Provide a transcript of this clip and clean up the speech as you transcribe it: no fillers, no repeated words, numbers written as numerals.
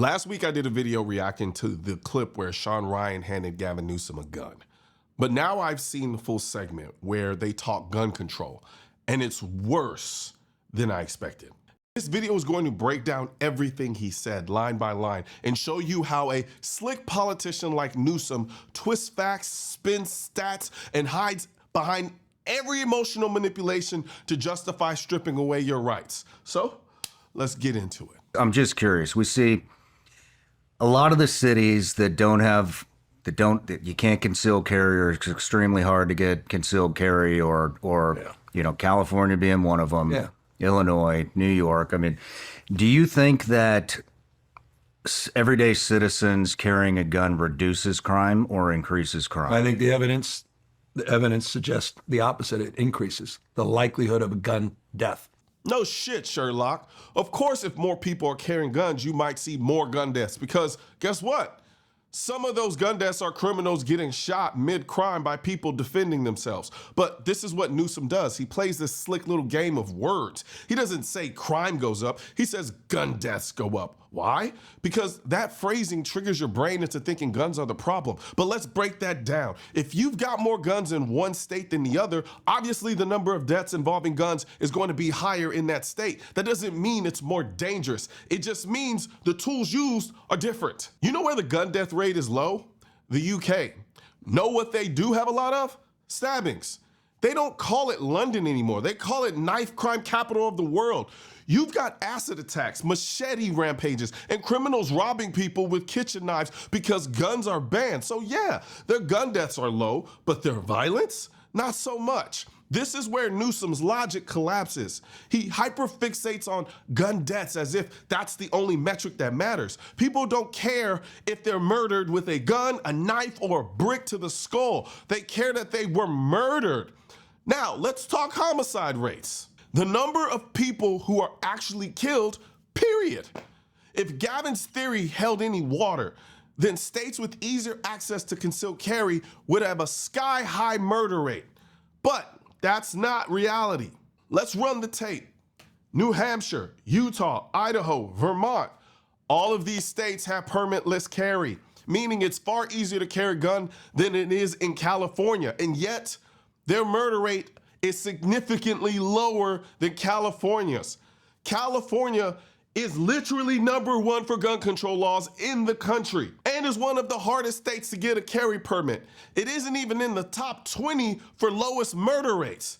Last week, I did a video reacting to the clip where Shawn Ryan handed Gavin Newsom a gun. But now I've seen the full segment where they talk gun control, and it's worse than I expected. This video is going to break down everything he said line by line and show you how a slick politician like Newsom twists facts, spins stats, and hides behind every emotional manipulation to justify stripping away your rights. So let's get into it. I'm just curious. We see a lot of the cities that that you can't conceal carry, or it's extremely hard to get concealed carry, or you know, California being one of them, Illinois, New York. I mean, do you think that everyday citizens carrying a gun reduces crime or increases crime? I think the evidence suggests the opposite. It increases the likelihood of a gun death. No shit, Sherlock. Of course, if more people are carrying guns, you might see more gun deaths, because guess what? Some of those gun deaths are criminals getting shot mid-crime by people defending themselves. But this is what Newsom does. He plays this slick little game of words. He doesn't say crime goes up. He says gun deaths go up. Why? Because that phrasing triggers your brain into thinking guns are the problem. But let's break that down. If you've got more guns in one state than the other, obviously the number of deaths involving guns is going to be higher in that state. That doesn't mean it's more dangerous. It just means the tools used are different. You know where the gun death rate is low? The UK. Know what they do have a lot of? Stabbings. They don't call it London anymore. They call it knife crime capital of the world. You've got acid attacks, machete rampages, and criminals robbing people with kitchen knives because guns are banned. So yeah, their gun deaths are low, but their violence, not so much. This is where Newsom's logic collapses. He hyperfixates on gun deaths as if that's the only metric that matters. People don't care if they're murdered with a gun, a knife, or a brick to the skull. They care that they were murdered. Now, let's talk homicide rates. The number of people who are actually killed, period. If Gavin's theory held any water, then states with easier access to concealed carry would have a sky-high murder rate. But that's not reality. Let's run the tape. New Hampshire, Utah, Idaho, Vermont, all of these states have permitless carry, meaning it's far easier to carry a gun than it is in California, and yet their murder rate is significantly lower than California's. California is literally #1 for gun control laws in the country and is one of the hardest states to get a carry permit. It isn't even in the top 20 for lowest murder rates.